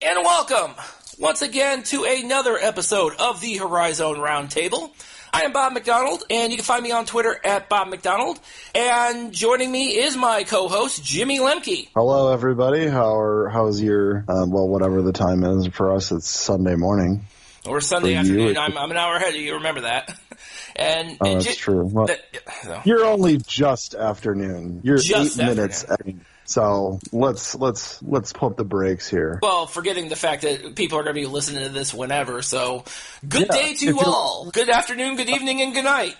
And welcome once again to another episode of the Horizon Roundtable. I am Bob McDonald, and you can find me on Twitter at Bob McDonald. And joining me is my co-host, Jimmy Lemke. Hello, everybody. How's your, whatever the time is. For us, it's Sunday morning. Or Sunday afternoon. I'm an hour ahead of you, remember that. That's true. Well, you're only just afternoon. You're just 8 minutes. So let's pump the brakes here. Well, forgetting the fact that people are going to be listening to this whenever. So good day to you all. Good afternoon, good evening, and good night.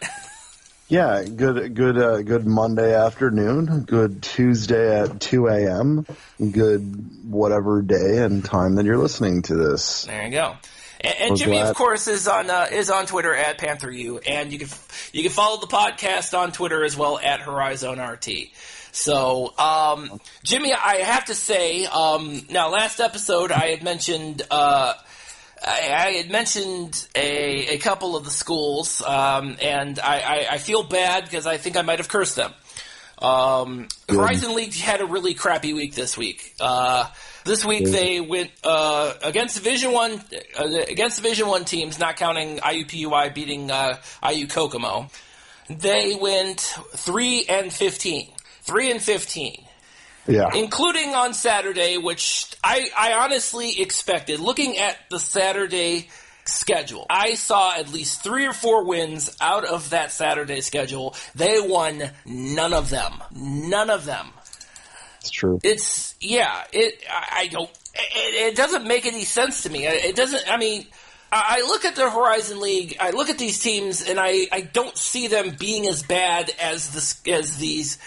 Yeah, good Monday afternoon. Good Tuesday at 2 a.m. Good whatever day and time that you're listening to this. There you go. And Jimmy, of course, is on Twitter at PantherU, and you can follow the podcast on Twitter as well at HorizonRT. So, Jimmy, I have to say, now last episode I had mentioned a couple of the schools, and I feel bad because I think I might have cursed them. Horizon League had a really crappy week this week. This week they went against Division One teams, not counting IUPUI beating IU Kokomo. They went 3-15. 3-15. Yeah. Including on Saturday, which I honestly expected. Looking at the Saturday schedule, I saw at least 3 or 4 wins out of that Saturday schedule. They won none of them. None of them. It's true. It doesn't make any sense to me. It doesn't. I mean, I look at the Horizon League. I look at these teams, and I don't see them being as bad as these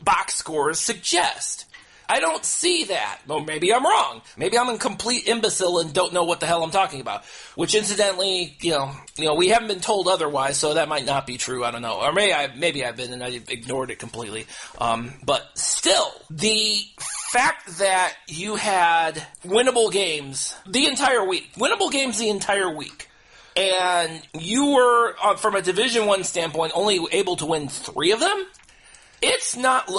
box scores suggest. I don't see that. Well, maybe I'm wrong. Maybe I'm a complete imbecile and don't know what the hell I'm talking about. Which, incidentally, we haven't been told otherwise, so that might not be true. I don't know, or maybe I've been and I ignored it completely. But still, the fact that you had winnable games the entire week, and you were, from a Division I standpoint, only able to win 3 of them. It's not.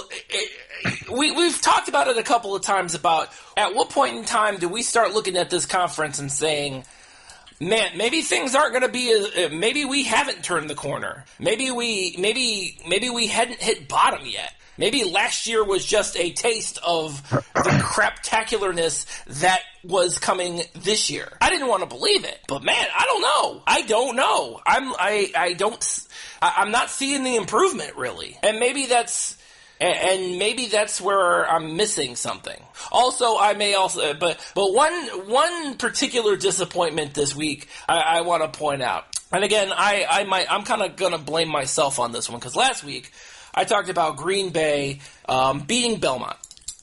We've talked about it a couple of times about at what point in time do we start looking at this conference and saying, man, maybe things aren't going to be. Maybe we haven't turned the corner. Maybe we hadn't hit bottom yet. Maybe last year was just a taste of the craptacularness that was coming this year. I didn't want to believe it, but man, I don't know. I'm not seeing the improvement really, and maybe that's where I'm missing something. Also, but one particular disappointment this week I want to point out, and again, I'm kind of gonna blame myself on this one because last week I talked about Green Bay beating Belmont.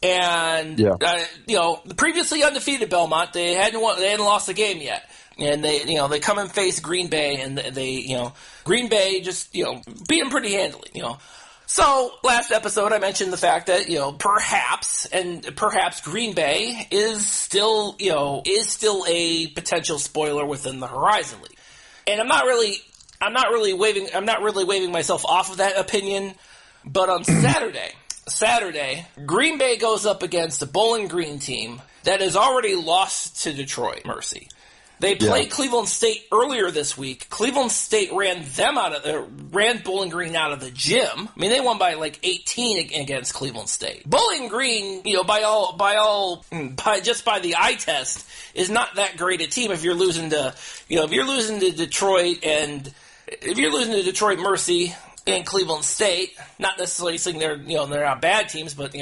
And the previously undefeated Belmont, they hadn't lost a game yet, and they come and face Green Bay, and Green Bay just beat them pretty handily. So last episode I mentioned the fact that perhaps Green Bay is still a potential spoiler within the Horizon League, and I'm not really waving myself off of that opinion, but on Saturday, Green Bay goes up against a Bowling Green team that has already lost to Detroit Mercy. They played Cleveland State earlier this week. Cleveland State ran Bowling Green out of the gym. I mean, they won by like 18 against Cleveland State. Bowling Green, just by the eye test, is not that great a team if you're losing to Detroit and if you're losing to Detroit Mercy and Cleveland State. Not necessarily saying they're not bad teams, but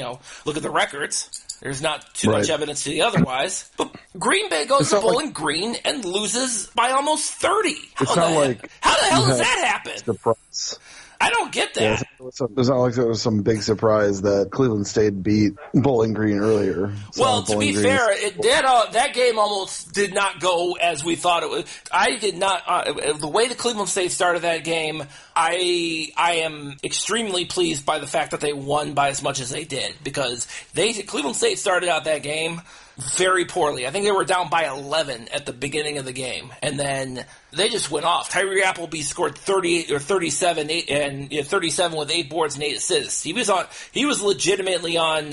look at the records. There's not too much evidence to the otherwise. But Green Bay goes to Bowling Green and loses by almost 30. How the hell does that happen? Surprise. I don't get that. It's not like there was some big surprise that Cleveland State beat Bowling Green earlier. Well, to be fair, that game almost did not go as we thought it would. I did not. The way the Cleveland State started that game, I am extremely pleased by the fact that they won by as much as they did, because Cleveland State started out that game very poorly. I think they were down by 11 at the beginning of the game, and then they just went off. Tyree Appleby scored 38 or 37, 37 with 8 boards and 8 assists. He was legitimately on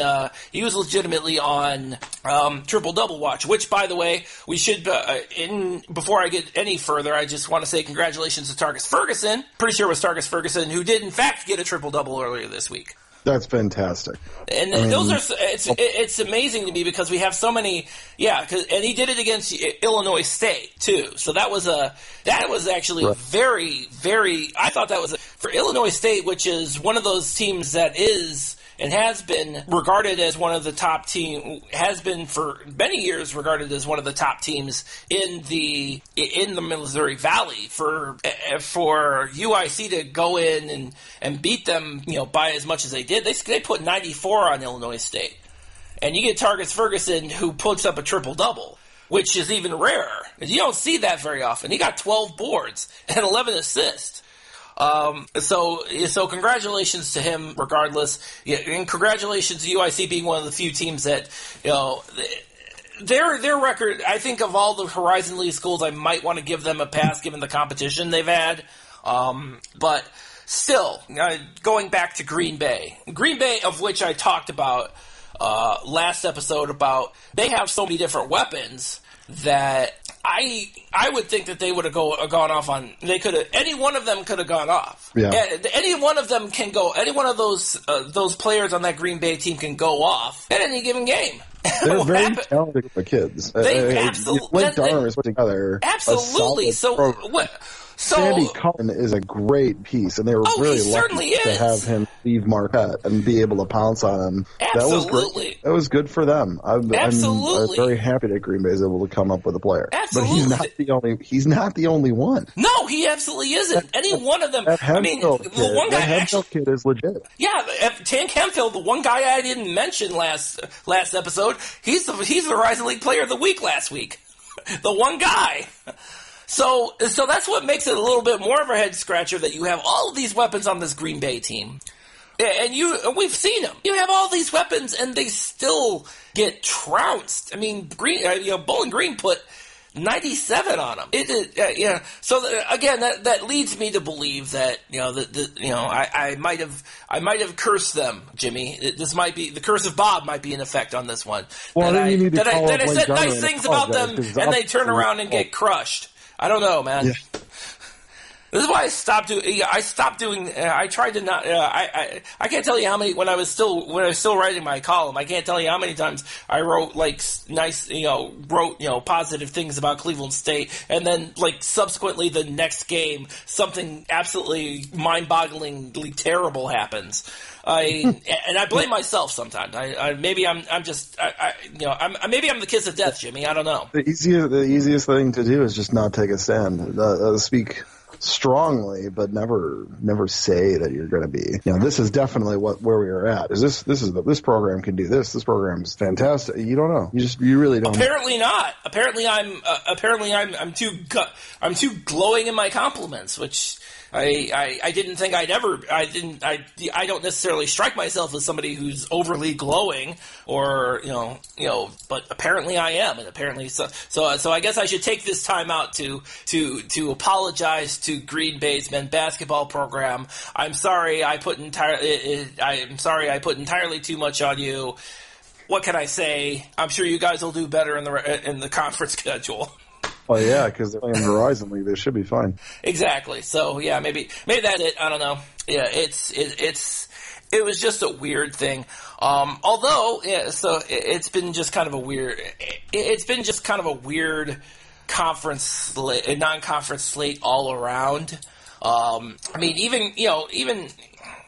triple double watch. Which, by the way, we should. Before I get any further, I just want to say congratulations to Tarkus Ferguson. Pretty sure it was Tarkus Ferguson who did in fact get a triple double earlier this week. That's fantastic. And it's amazing to me because we have so many, and he did it against Illinois State too. So that was actually right. very, very, I thought that was for Illinois State, which is one of those teams that is and has been regarded as one of the top has been for many years regarded as one of the top teams in the Missouri Valley. For UIC to go in and beat them, by as much as they did, they put 94 on Illinois State, and you get Tarkus Ferguson who puts up a triple double, which is even rarer. You don't see that very often. He got 12 boards and 11 assists. So congratulations to him regardless. Yeah, and congratulations to UIC being one of the few teams that, their record, I think of all the Horizon League schools, I might want to give them a pass given the competition they've had. But still, going back to Green Bay, of which I talked about last episode about they have so many different weapons that I would think that they would have gone off on. They could have. Any one of them could have gone off. Yeah. Any one of them can go. Any one of those players on that Green Bay team can go off at any given game. They're very talented kids. They absolutely. Blake Darner is put together. Absolutely. So what? Sandy Cullen is a great piece, and they were really lucky to have him leave Marquette and be able to pounce on him. Absolutely. That was great. That was good for them. I'm very happy that Green Bay is able to come up with a player. Absolutely. But he's not the only one. No, he absolutely isn't. Any one of them. The one guy Hemphill kid is legit. Yeah, Tank Hemphill, the one guy I didn't mention last episode, he's the Horizon League Player of the Week last week. The one guy. So that's what makes it a little bit more of a head scratcher that you have all of these weapons on this Green Bay team, and we've seen them. You have all these weapons, and they still get trounced. I mean, Bowling Green put 97 on them. So again, that leads me to believe that I might have cursed them, Jimmy. This might be the curse of Bob might be in effect on this one. Well, that I said nice things about them, and they turn around and get crushed. I don't know, man. Yeah. This is why I stopped doing. I tried to not. I can't tell you how many when I was still writing my column. I can't tell you how many times I wrote positive things about Cleveland State, and then subsequently the next game something absolutely mind-bogglingly terrible happens. And I blame myself sometimes. Maybe I'm the kiss of death, Jimmy. I don't know. The easiest thing to do is just not take a stand. Speak strongly, but never say that you're going to be. This is definitely where we are at. This program can do this. This program's fantastic. You don't know. You really don't. Apparently not. Apparently I'm too glowing in my compliments, which I didn't think I'd ever. I don't necessarily strike myself as somebody who's overly glowing, or but apparently I am, and apparently so I guess I should take this time out to apologize to Green Bay's men's basketball program. I'm sorry I put entirely too much on you. What can I say? I'm sure you guys will do better in the conference schedule. Well, yeah, because they're playing Horizon League, they should be fine. Exactly. So yeah, maybe that's it. I don't know. Yeah, it was just a weird thing. Although, so it's been just kind of a weird. It's been just kind of a weird non-conference slate all around. I mean, even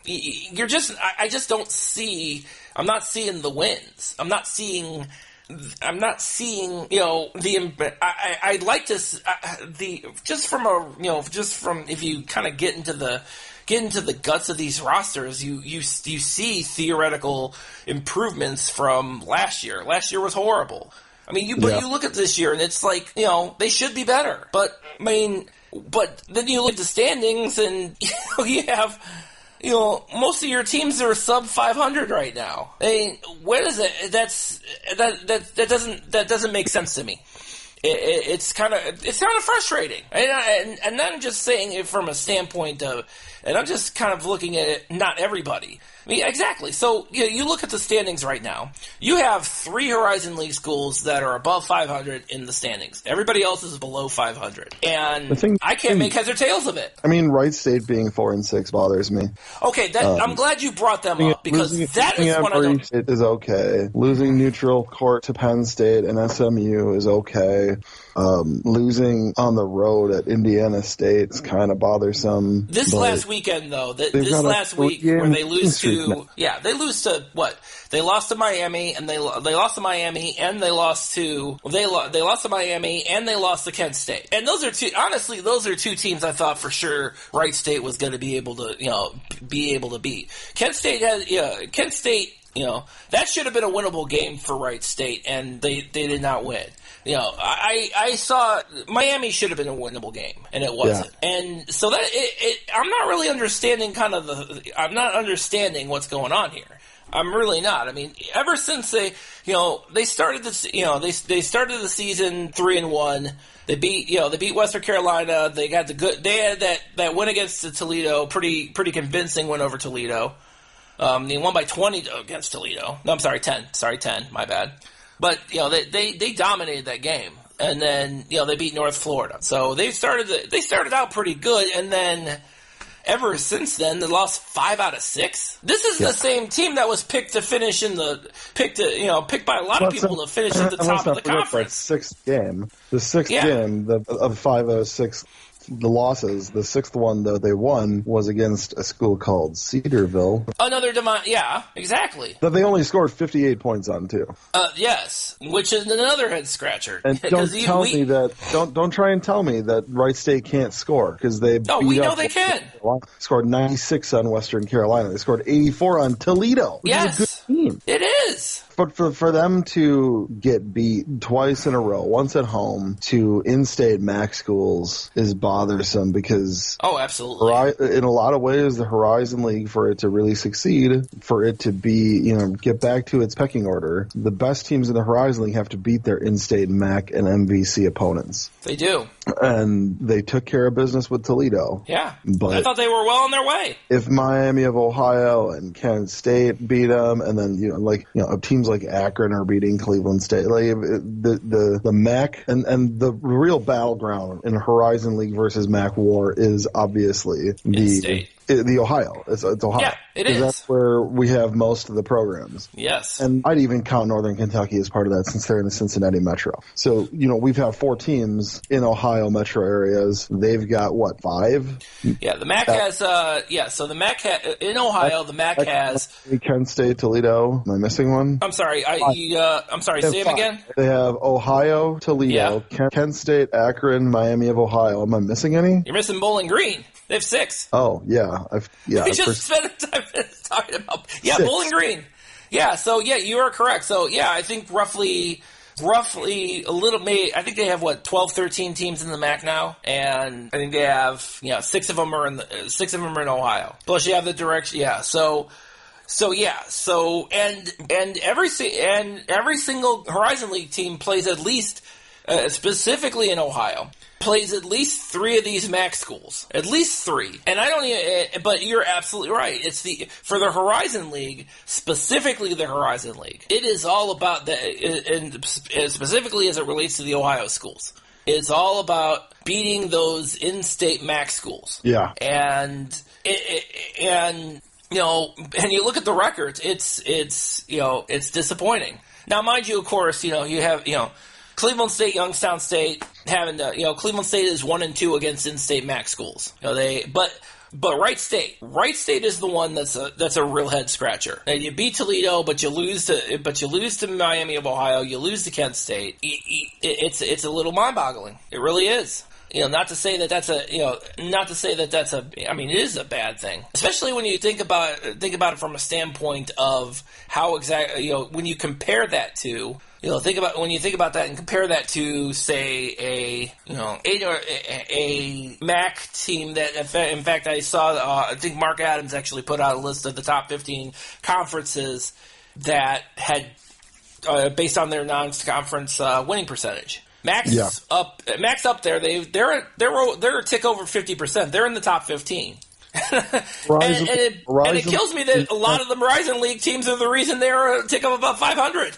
you're just. I just don't see. I'm not seeing the wins. I'm not seeing. I'd like to if you kind of get into the guts of these rosters, you see theoretical improvements from last year. Last year was horrible. I mean, you look at this year and it's like, they should be better. But then you look at the standings and you have most of your teams are sub 500 right now. I mean, where is it? That doesn't make sense to me. It's kind of frustrating, and I'm just saying it from a standpoint of, and I'm just kind of looking at it. Not everybody. I mean, exactly. So you look at the standings right now. You have 3 Horizon League schools that are above 500 in the standings. Everybody else is below 500, and I can't make heads or tails of it. I mean, Wright State being 4-6 bothers me. Okay, I'm glad you brought them up, because that is one I don't. It is okay. Losing neutral court to Penn State and SMU is okay. Losing on the road at Indiana State is kind of bothersome. This last weekend, though, this last week where they lose to, they lose to what? They lost to Miami, and they lost to Miami, and they lost to Miami, and they lost to Kent State. And those are two teams I thought for sure Wright State was going to be able to beat. Kent State that should have been a winnable game for Wright State, and they did not win. I saw Miami should have been a winnable game, and it wasn't. Yeah. And so that I'm not really understanding I'm not understanding what's going on here. I'm really not. I mean, ever since they started this, they started the season 3-1. They beat Western Carolina. They had that win against Toledo, pretty convincing win over Toledo. They won by 20 against Toledo. No, I'm sorry, 10. Sorry, 10. My bad. But they dominated that game, and then they beat North Florida. So they started out pretty good, and then ever since then they lost 5 out of 6. This is the same team that was picked by a lot of people to finish at the top of the conference. The sixth game of 5 out of 6. The losses, the 6th one that they won was against a school called Cedarville. Exactly. That they only scored 58 points on, too. Yes, which is another head scratcher. And don't try and tell me that Wright State can't score, because they we know they can. Scored 96 on Western Carolina. They scored 84 on Toledo, which is a good team. It is. But for them to get beat twice in a row, once at home, to in-state MAC schools is bothersome, because absolutely. In a lot of ways, the Horizon League, for it to really succeed, for it to be, get back to its pecking order, the best teams in the Horizon League have to beat their in-state MAC and MVC opponents. They do. And they took care of business with Toledo. Yeah. But I thought they were well on their way. If Miami of Ohio and Kent State beat them, and then, teams like Akron are beating Cleveland State, like the MAC and the real battleground in Horizon League versus MAC war is obviously the Ohio. It's Ohio. Yeah, it is. That's where we have most of the programs. Yes. And I'd even count Northern Kentucky as part of that, since they're in the Cincinnati metro. So, we've had 4 teams in Ohio metro areas. They've got, 5? Yeah, the MAC has, so the MAC in Ohio, the MAC has... Kent State, Toledo. Am I missing one? I'm sorry. I'm sorry, say it again? They have Ohio, Toledo, Kent State, Akron, Miami of Ohio. Am I missing any? You're missing Bowling Green. They have 6. Oh, yeah. We just spent 5 minutes talking about... Yeah, 6. Bowling Green. Yeah, so, you are correct. So, I think roughly a little... I think they have, 12, 13 teams in the MAC now, and I think they have, 6 of them are in Ohio. Plus, you have the direction... Yeah, So every single Horizon League team plays at least, specifically in Ohio, plays at least 3 of these MAC schools. At least 3. And I don't even, but you're absolutely right. It's for the Horizon League, specifically the Horizon League, it is all about and specifically as it relates to the Ohio schools. It's all about beating those in-state MAC schools. Yeah. And and you look at the records, it's disappointing. Now, mind you, of course, you have, Cleveland State, Youngstown State having to, Cleveland State is 1-2 against in-state MAC schools. But Wright State is the one that's a real head scratcher. And you beat Toledo, but you lose to Miami of Ohio, you lose to Kent State. It's a little mind-boggling. It really is. not to say that that's I mean, it is a bad thing, especially when you think about it from a standpoint of how exactly, when you compare that to, think about that and compare that to, say, a MAC team that, in fact, I saw, I think Mark Adams actually put out a list of the top 15 conferences that had, based on their non-conference winning percentage. Mac's up there. They're a tick over 50%. They're in the top 15. and it kills me that a lot of the Horizon League teams are the reason they're a tick of above 500.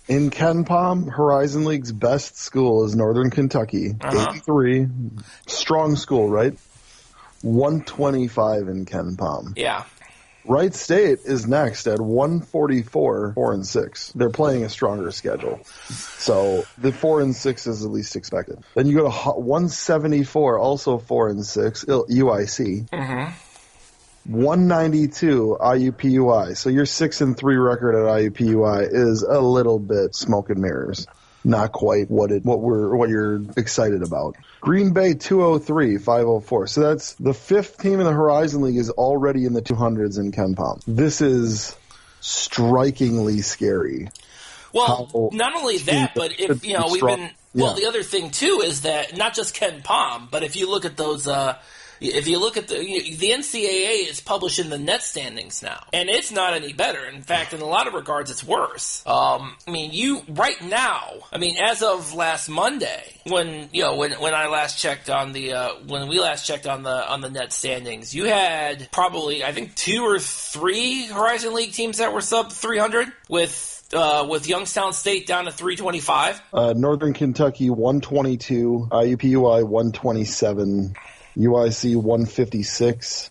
In Ken Palm, Horizon League's best school is Northern Kentucky, 83. Strong school, right? 125 in Ken Palm. Yeah. Wright State is next at 144, 4-6. They're playing a stronger schedule. So the 4-6 is the least expected. Then you go to 174, also 4-6, UIC. Mm-hmm. 192 IUPUI. So your 6-3 record at IUPUI is a little bit smoke and mirrors. Not quite what you're excited about. Green Bay 203, 504. So that's the fifth team in the Horizon League is already in the 200s in Ken Palm. This is strikingly scary. Well, not only that, but if we've been the other thing too is that not just Ken Palm, but if you look at those. If you look at the NCAA is publishing the net standings now, and it's not any better. In fact, in a lot of regards, it's worse. As of last Monday, when I last checked on when we last checked on the net standings, you had probably, I think, 2 or 3 Horizon League teams that were sub 300 with Youngstown State down to 325. Northern Kentucky 122, IUPUI 127. UIC 156,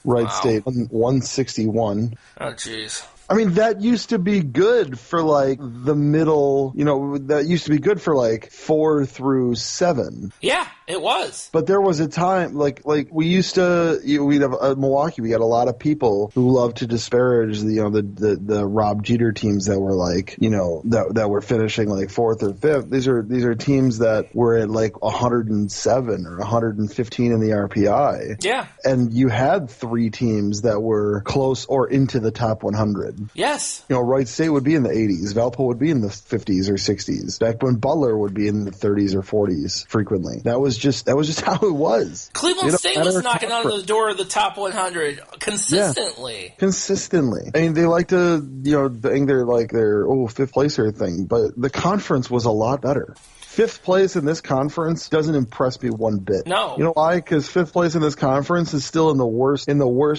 Wright State 161. Oh, jeez. I mean, that used to be good for like the middle, that used to be good for like 4 through 7. Yeah, it was. But there was a time, like we used to, we'd have Milwaukee, we got a lot of people who loved to disparage the Rob Jeter teams that were like, that were finishing like 4th or 5th. These are teams that were at like 107 or 115 in the RPI. Yeah. And you had 3 teams that were close or into the top 100. Yes. Wright State would be in the 80s. Valpo would be in the 50s or 60s. Back when Butler would be in the 30s or 40s frequently. That was just how it was. Cleveland State was knocking on the door of the top 100 consistently. Yeah, consistently. I mean, they like to, think they're like their 5th placer thing, but the conference was a lot better. 5th place in this conference doesn't impress me one bit. No. You know why? Because 5th place in this conference is still in the worst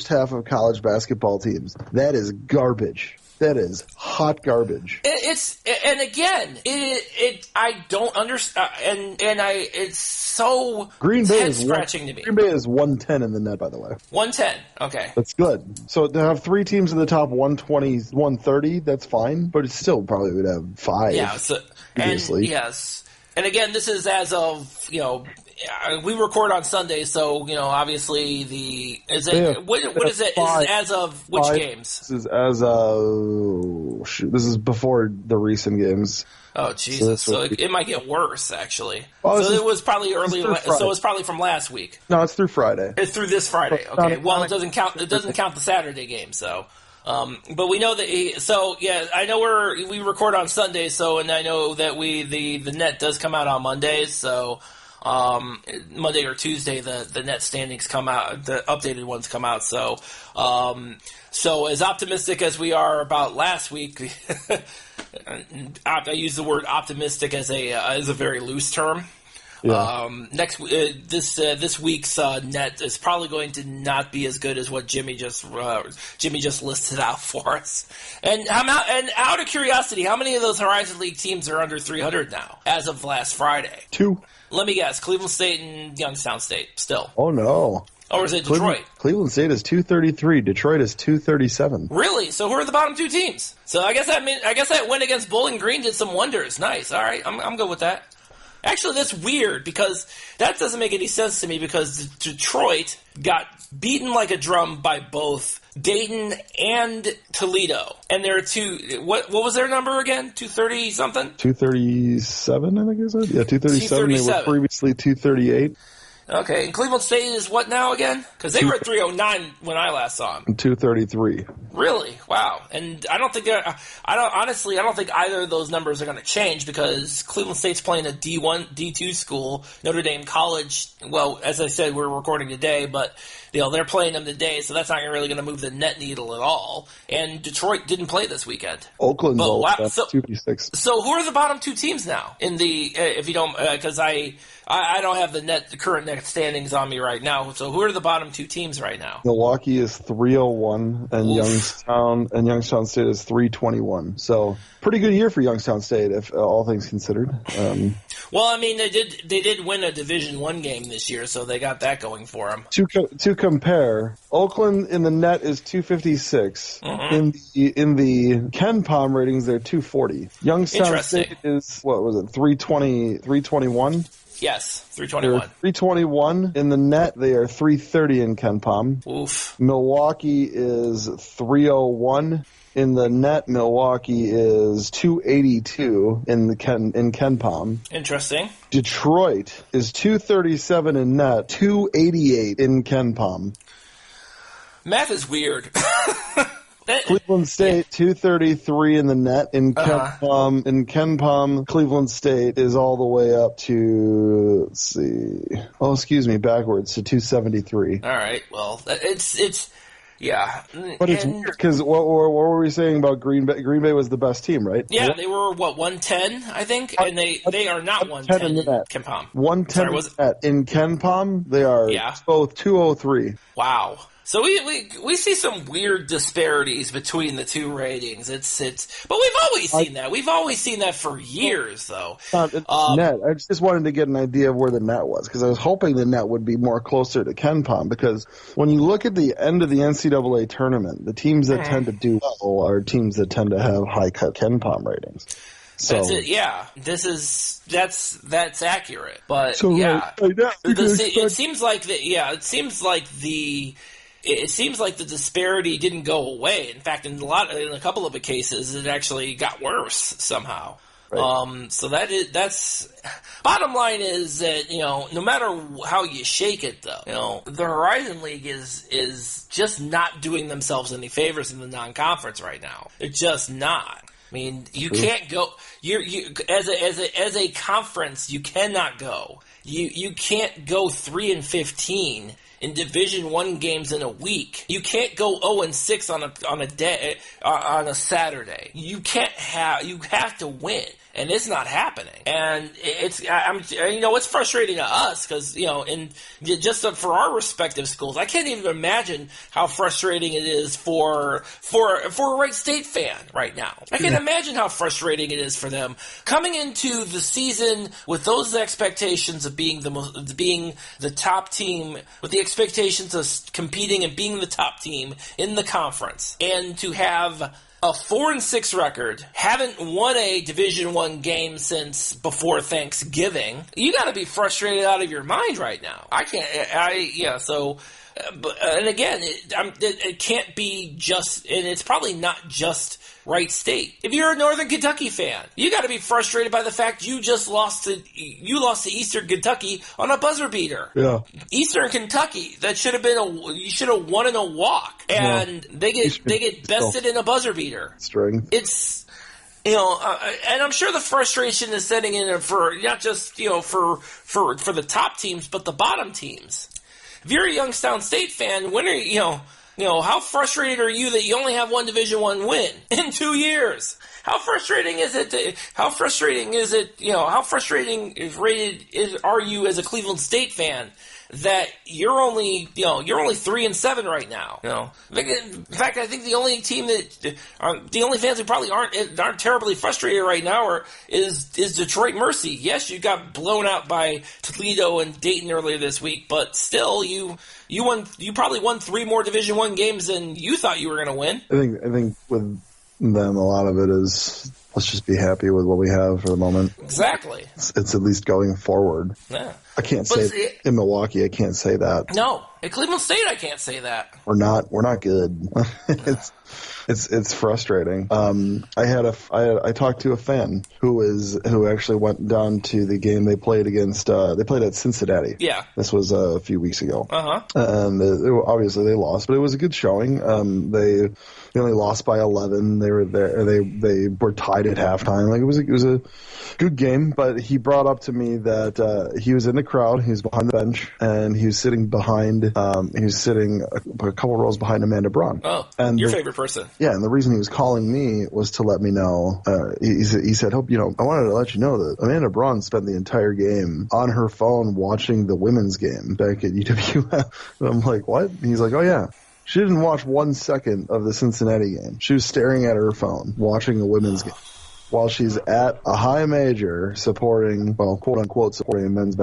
half of college basketball teams. That is garbage. That is hot garbage. I don't understand, it's so head-scratching to me. Green Bay is 110 in the net, by the way. 110, okay. That's good. So to have 3 teams in the top 120, 130, that's fine, but it still probably would have 5. Yeah, yes. And again, this is as of, we record on Sunday, so, obviously what is it? Is it as of which games? This is as of, this is before the recent games. Oh, Jesus. So it might get worse, actually. Well, so it was probably early, so it's probably from last week. No, it's through Friday. It's through this Friday. Okay. Well, it doesn't count the Saturday game, so. But we know that I know we record on Sundays, and I know that the net does come out on Mondays, so Monday or Tuesday the net standings come out, the updated ones come out, so as optimistic as we are about last week, I use the word optimistic as a very loose term. Yeah. This week's net is probably going to not be as good as what Jimmy just listed out for us. And out of curiosity, how many of those Horizon League teams are under 300 now as of last Friday? 2. Let me guess: Cleveland State and Youngstown State. Still. Oh no. Or is it Detroit? Cleveland State is 233. Detroit is 237. Really? So who are the bottom 2 teams? So I guess that win against Bowling Green did some wonders. Nice. All right, I'm good with that. Actually, that's weird because that doesn't make any sense to me because Detroit got beaten like a drum by both Dayton and Toledo. And there are 2 – what was their number again? 230 something? 237, I think it was. Yeah, 237. They were previously 238. Okay, and Cleveland State is what now again? Because they were at 309 when I last saw them. 233. Really? Wow. And I don't think I don't think either of those numbers are going to change because Cleveland State's playing a D1, D2 school, Notre Dame College. Well, as I said, we're recording today, but they're playing them today, so that's not really going to move the net needle at all. And Detroit didn't play this weekend. Oakland's But, wow, 256. So who are the bottom two teams now in the? If you don't, because I don't have the current net standings on me right now. So who are the bottom two teams right now? Milwaukee is 301, and Youngstown State is 321. So pretty good year for Youngstown State, if all things considered. Well, I mean, they did win a Division I game this year, so they got that going for them. To compare, Oakland in the net is 256. Mm-hmm. In the Ken Palm ratings, they're 240. Youngstown State is 321. Yes, 321. 321 in the net. They are 330 in Ken Palm. Oof. Milwaukee is 301 in the net. Milwaukee is 282 in Ken Palm. Interesting. Detroit is 237 in net, 288 in Ken Palm. Math is weird. Cleveland State, 233 in the net. In Ken Palm, Cleveland State is all the way up to, let's see. Oh, excuse me, backwards to 273. All right. Well, it's yeah. But it's weird because what were we saying about Green Bay? Green Bay was the best team, right? Yeah, they were 110, I think, and they are not 110 in Ken Palm. 110 in Ken Palm. They are both 203. Wow. So we see some weird disparities between the two ratings. But we've always seen that. We've always seen that for years, though. Net. I just wanted to get an idea of where the net was because I was hoping the net would be more closer to Ken Palm because when you look at the end of the NCAA tournament, the teams that tend to do well are teams that tend to have high Ken Palm ratings. So, that's it. Yeah, that's accurate. But it seems like It seems like the disparity didn't go away. In fact, in a couple of the cases, it actually got worse somehow. Right. So that's bottom line is that no matter how you shake it, though, the Horizon League is just not doing themselves any favors in the non-conference right now. They're just not. I mean, you can't go. You as a conference, you cannot go. You can't go 3-15. In Division I games in a week. You can't go 0-6 on a day on a Saturday. You have to win, and it's not happening. And it's frustrating to us because for our respective schools, I can't even imagine how frustrating it is for a Wright State fan right now. I can imagine how frustrating it is for them coming into the season with those expectations of being the top team with the expectations of competing and being the top team in the conference, and to have a 4-6 record, haven't won a Division I game since before Thanksgiving. You got to be frustrated out of your mind right now. And again, it can't be just, and it's probably not just Wright State. If you're a Northern Kentucky fan, you got to be frustrated by the fact you just lost to Eastern Kentucky on a buzzer beater. Yeah, Eastern Kentucky, that should have been you should have won in a walk, and they get bested in a buzzer beater. Strength. It's. And I'm sure the frustration is setting in for not just for the top teams, but the bottom teams. If you're a Youngstown State fan, when are how frustrated are you that you only have one Division I win in 2 years? How frustrating is it? How frustrating are you as a Cleveland State fan that you're only 3-7 right now? In fact, I think the only team the only fans who probably aren't terribly frustrated right now is Detroit Mercy. Yes, you got blown out by Toledo and Dayton earlier this week, but still you probably won 3 more Division I games than you thought you were going to win. I think with them, a lot of it is let's just be happy with what we have for the moment. Exactly. It's at least going forward. Yeah. I can't say in Milwaukee. I can't say that. No, at Cleveland State, I can't say that. We're not good. It's frustrating. I talked to a fan who actually went down to the game they played against. They played at Cincinnati. Yeah. This was a few weeks ago. Uh-huh. And obviously they lost, but it was a good showing. They only lost by 11. They were there. They were tied at halftime. Like it was a good game. But he brought up to me that he was in the crowd. He was behind the bench, and he was sitting behind. He was sitting a couple rows behind Amanda Braun. Oh, and your favorite person. Yeah, and the reason he was calling me was to let me know. He said, "Hope I wanted to let you know that Amanda Braun spent the entire game on her phone watching the women's game back at UWF." And I'm like, "What?" And he's like, "Oh yeah." She didn't watch 1 second of the Cincinnati game. She was staring at her phone, watching the women's game, while she's at a high major supporting, well, quote unquote, supporting the men's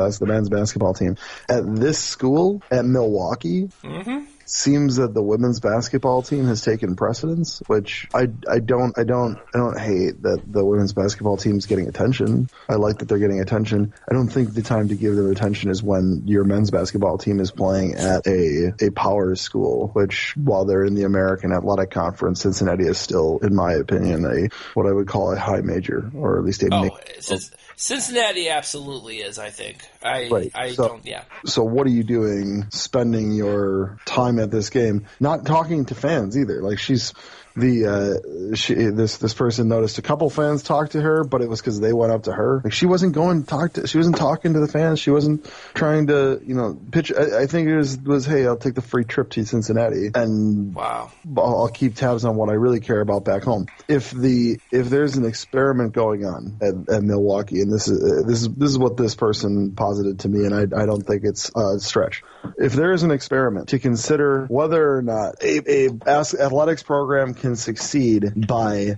basketball team at this school at Milwaukee. Mm-hmm. Seems that the women's basketball team has taken precedence, which I don't hate that the women's basketball team's getting attention. I like that they're getting attention. I don't think the time to give them attention is when your men's basketball team is playing at a power school, which while they're in the American Athletic Conference, Cincinnati is still, in my opinion, what I would call a high major, or at least a major. Cincinnati absolutely is, I think. So what are you doing spending your time at this game? Not talking to fans either. Like this person noticed a couple fans talked to her, but it was because they went up to her. Like she wasn't she wasn't talking to the fans. She wasn't trying to, pitch. I think it was, hey, I'll take the free trip to Cincinnati, and wow, I'll keep tabs on what I really care about back home. If there's an experiment going on at Milwaukee, and this is what this person posited to me, and I don't think it's a stretch. If there is an experiment to consider whether or not a athletics program can succeed by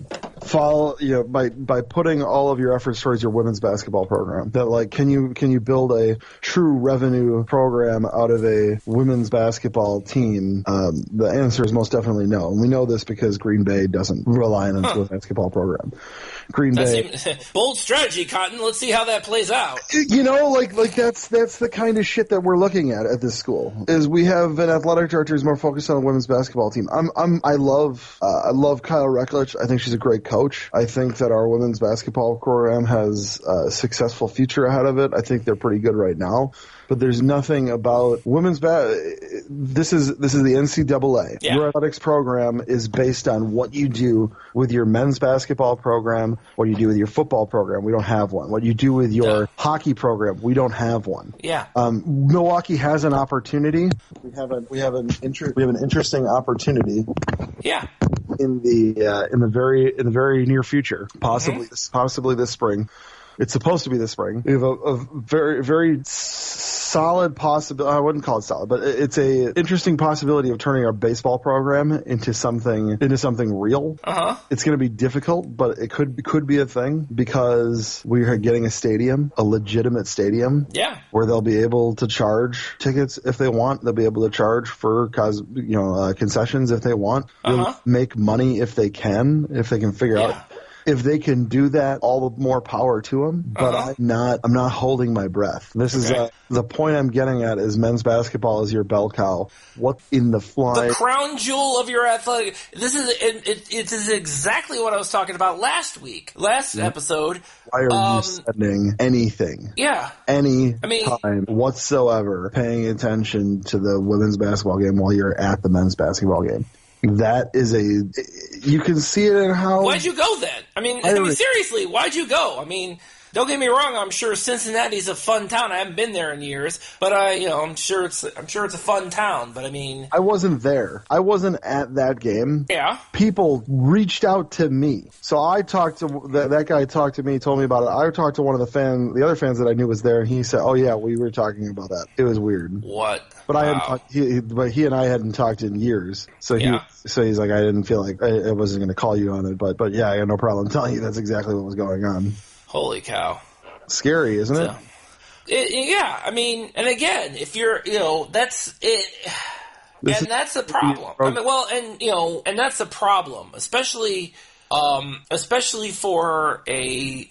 putting all of your efforts towards your women's basketball program, that like can you build a true revenue program out of a women's basketball team? The answer is most definitely no, and we know this because Green Bay doesn't rely on a basketball program. Green Bay, bold strategy, Cotton. Let's see how that plays out. That's the kind of shit that we're looking at this school. Is we have an athletic director who's more focused on the women's basketball team. I love Kyle Recklich. I think she's a great coach. I think that our women's basketball program has a successful future ahead of it. I think they're pretty good right now. But there's nothing about women's This is the NCAA. Yeah. Your athletics program is based on what you do with your men's basketball program, what you do with your football program. We don't have one. What you do with your hockey program. We don't have one. Yeah. Milwaukee has an opportunity. We have an interesting opportunity. Yeah. In the very near future, possibly this spring. It's supposed to be this spring. We have a very, very solid possibility. I wouldn't call it solid, but it's a interesting possibility of turning our baseball program into something real. Uh-huh. It's going to be difficult, but it could be a thing because we are getting a legitimate stadium. Yeah. Where they'll be able to charge tickets if they want. They'll be able to charge for concessions if they want. Uh-huh. They'll make money if they can figure out. If they can do that, all the more power to them. But I'm not holding my breath. This is the point I'm getting at is men's basketball is your bell cow. What in the fly? The crown jewel of your athletic. This is exactly what I was talking about last episode. Why are you spending anything? Yeah. Time whatsoever paying attention to the women's basketball game while you're at the men's basketball game? That is you can see it in how. Why'd you go then? I mean, seriously, why'd you go? I mean, don't get me wrong. I'm sure Cincinnati's a fun town. I haven't been there in years, but I'm sure it's a fun town. But I mean, I wasn't there. I wasn't at that game. Yeah. People reached out to me, so I talked to that guy. Talked to me, told me about it. I talked to one of the other fans that I knew was there, and he said, "Oh yeah, we were talking about that. It was weird." What? But he and I hadn't talked in years, so he's like, I didn't feel like I wasn't going to call you on it, but yeah, I had no problem telling you that's exactly what was going on. Holy cow! Scary, isn't it? Yeah, I mean, and again, if you're, that's it, and that's the problem. I mean, well, and that's the problem, especially especially for a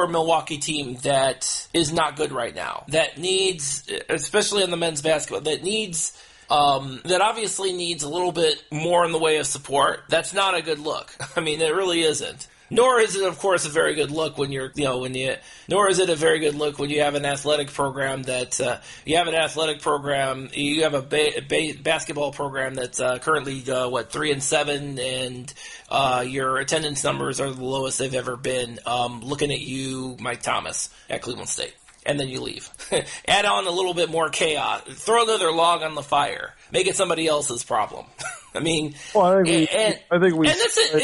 Milwaukee team that is not good right now. That needs, especially in the men's basketball, that obviously needs a little bit more in the way of support. That's not a good look. I mean, it really isn't. Nor is it, of course, a very good look when nor is it a very good look when you have an athletic program you have a basketball program that's currently 3-7, and your attendance numbers are the lowest they've ever been. Looking at you, Mike Thomas at Cleveland State. And then you leave. Add on a little bit more chaos. Throw another log on the fire. Make it somebody else's problem. I mean, I think we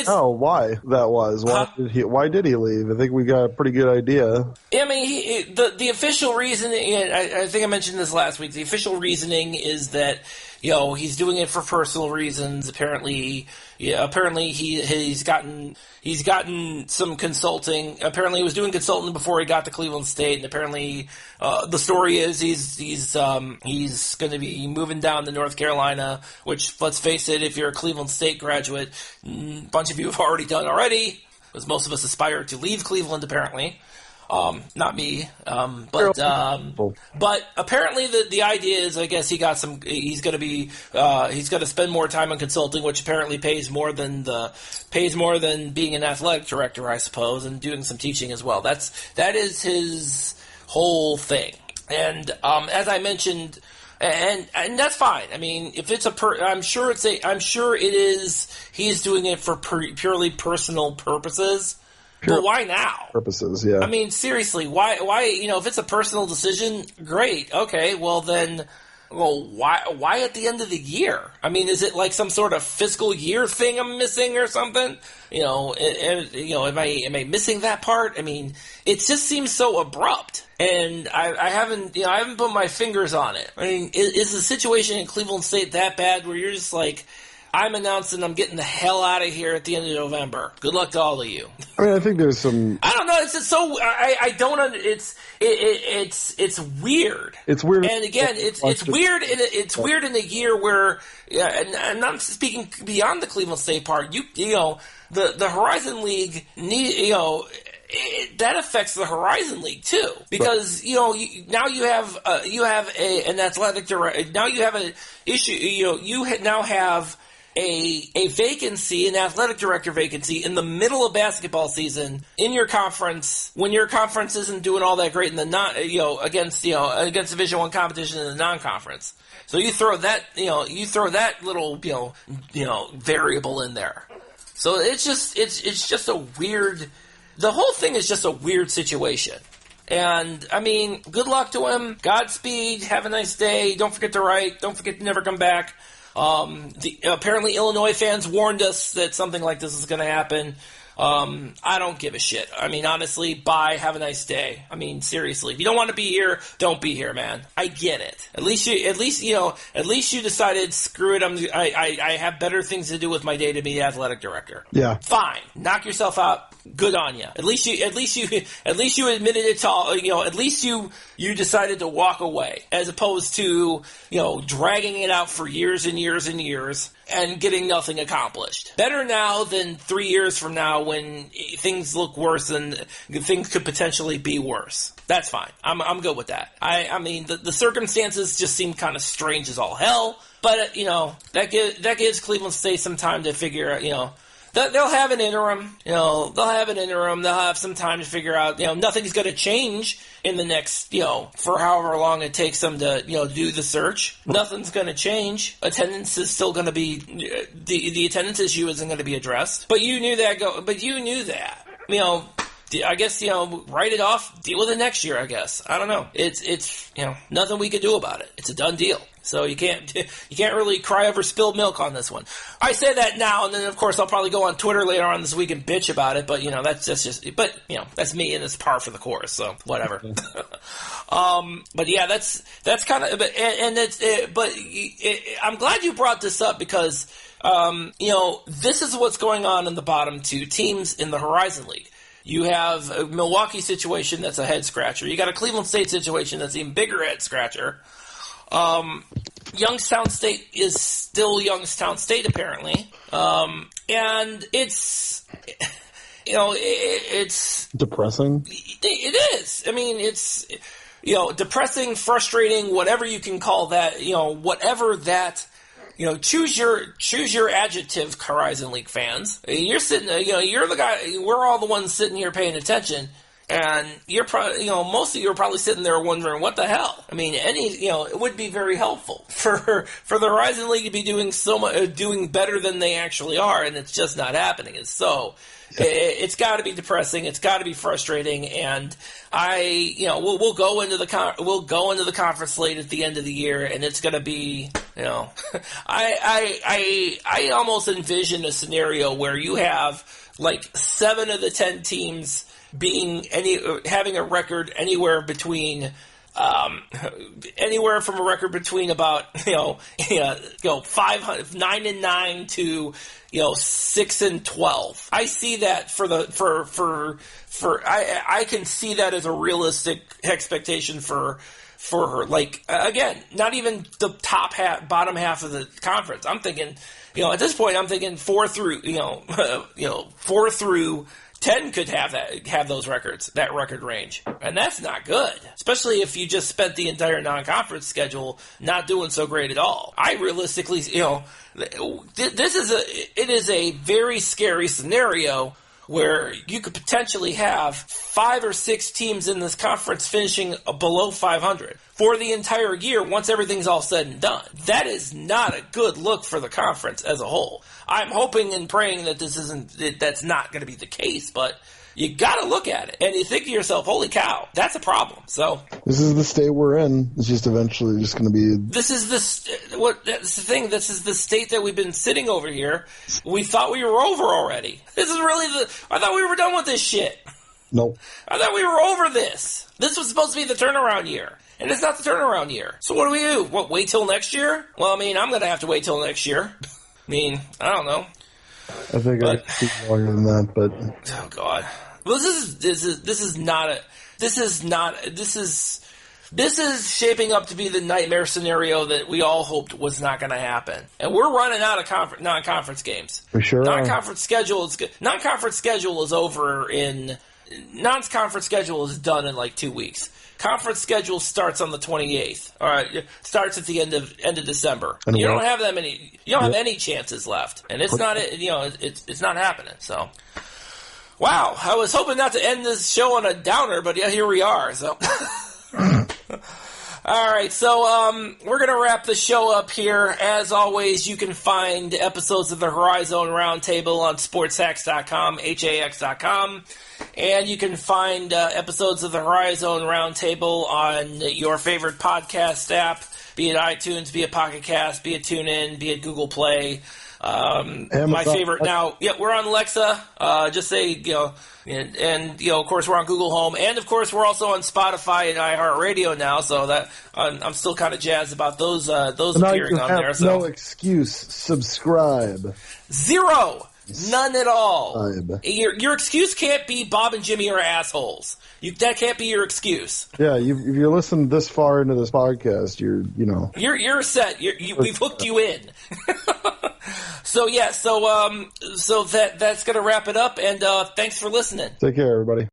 know why that was. Why did he leave? I think we got a pretty good idea. I mean, the official reasoning, I think I mentioned this last week, the official reasoning is that, he's doing it for personal reasons. Apparently he's gotten some consulting. Apparently he was doing consulting before he got to Cleveland State, and apparently the story is he's going to be moving down to North Carolina, which, let's face it, if you're a Cleveland State graduate, a bunch of you have already done already, because most of us aspire to leave Cleveland, apparently. Not me, but apparently the idea is, I guess he's going to spend more time on consulting, which apparently pays more than being an athletic director, I suppose, and doing some teaching as well. That is his whole thing. And as I mentioned, and that's fine. I mean, if it's I'm sure it is. He's doing it for purely personal purposes. But why now? Purposes, yeah. I mean, seriously, why? If it's a personal decision, great. Okay, why at the end of the year? I mean, is it like some sort of fiscal year thing I'm missing or something? Am I missing that part? I mean, it just seems so abrupt, and I haven't put my fingers on it. I mean, is the situation in Cleveland State that bad where you're just like, I'm announcing I'm getting the hell out of here at the end of November. Good luck to all of you. I mean, I think there's some. I don't know. It's just so I don't. It's weird. It's weird. And again, it's weird. It's weird in a year where, and I'm not speaking beyond the Cleveland State part. The Horizon League that affects the Horizon League too, because now you have an athletic director. Now you have an issue. You now have a vacancy, an athletic director vacancy in the middle of basketball season in your conference, when your conference isn't doing all that great in the against Division I competition in the non-conference. So you throw that little variable in there. So it's just a weird. The whole thing is just a weird situation. And, I mean, good luck to him. Godspeed. Have a nice day. Don't forget to write. Don't forget to never come back. Apparently Illinois fans warned us that something like this is going to happen. I don't give a shit. I mean, honestly, bye. Have a nice day. I mean, seriously, if you don't want to be here, don't be here, man. I get it. At least you decided, screw it. I have better things to do with my day to be athletic director. Yeah. Fine. Knock yourself out. Good on you. At least you admitted it to all. At least you decided to walk away, as opposed to dragging it out for years and years and years and getting nothing accomplished. Better now than 3 years from now when things look worse and things could potentially be worse. That's fine. I'm good with that. I mean the circumstances just seem kind of strange as all hell, but that gives Cleveland State some time to figure out. They'll have an interim. They'll have some time to figure out. Nothing's going to change in the next, for however long it takes them to, do the search. Nothing's going to change. Attendance is still going to be the attendance issue isn't going to be addressed. But you knew that. I guess, write it off, deal with it next year, I guess. I don't know. It's nothing we could do about it. It's a done deal. So you can't really cry over spilled milk on this one. I say that now, and then of course I'll probably go on Twitter later on this week and bitch about it, but that's me, and it's par for the course, so whatever. But yeah, that's kind of, I'm glad you brought this up because, this is what's going on in the bottom two teams in the Horizon League. You have a Milwaukee situation that's a head scratcher. You got a Cleveland State situation that's an even bigger head scratcher. Youngstown State is still Youngstown State, apparently. And it's, it's depressing. It is. I mean, it's, depressing, frustrating, whatever you can call that, whatever that, choose your adjective, Horizon League fans. You're sitting, you're the guy, we're all the ones sitting here paying attention. And you're probably, most of you are probably sitting there wondering, what the hell? I mean, it would be very helpful for the Horizon League to be doing better than they actually are, and it's just not happening. And so, it's got to be depressing. It's got to be frustrating. And we'll go into the conference slate at the end of the year, and it's going to be, I almost envision a scenario where you have like 7 of the 10 teams having a record anywhere from a record between about 9-9 to 6-12. I see that I can see that as a realistic expectation for her. Like, again, not even the bottom half of the conference. I'm thinking, at this point, I'm thinking 4 through 10 could have those records, that record range. And that's not good, especially if you just spent the entire non-conference schedule not doing so great at all. I realistically, it is a very scary scenario where you could potentially have 5 or 6 teams in this conference finishing below 500 for the entire year once everything's all said and done. That is not a good look for the conference as a whole. I'm hoping and praying that that's not going to be the case, but you got to look at it and you think to yourself, holy cow, that's a problem. So this is the state we're in. It's just eventually just going to be. That's the thing. This is the state that we've been sitting over here. We thought we were over already. This is really I thought we were done with this shit. Nope. I thought we were over this. This was supposed to be the turnaround year. And it's not the turnaround year. So what do we do? What, wait till next year? Well, I mean, I'm going to have to wait till next year. I mean, I don't know. I think I could speak longer than that, but oh god. Well, this is shaping up to be the nightmare scenario that we all hoped was not going to happen. And we're running out of non-conference games. We sure non-conference schedule is good. Non-conference schedule is over in non-conference schedule is done in like 2 weeks. Conference schedule starts on the 28th. All right, starts at the end of December. And you don't have that many. You don't have any chances left, and it's not. It's not happening. So, wow. I was hoping not to end this show on a downer, but yeah, here we are. So, all right. So, we're gonna wrap the show up here. As always, you can find episodes of the Horizon Roundtable on sportshacks.com, hax.com. And you can find episodes of the Horizon Roundtable on your favorite podcast app, be it iTunes, be it Pocket Cast, be it TuneIn, be it Google Play. My favorite now, we're on Alexa. Just say, and of course we're on Google Home, and of course we're also on Spotify and iHeartRadio now. So that I'm still kind of jazzed about those appearing on there. So no excuse. Subscribe. 0. None at all. Your excuse can't be Bob and Jimmy are assholes. That can't be your excuse. Yeah, if you're listening this far into this podcast, you're set. We've hooked you in. So that's gonna wrap it up. And thanks for listening. Take care, everybody.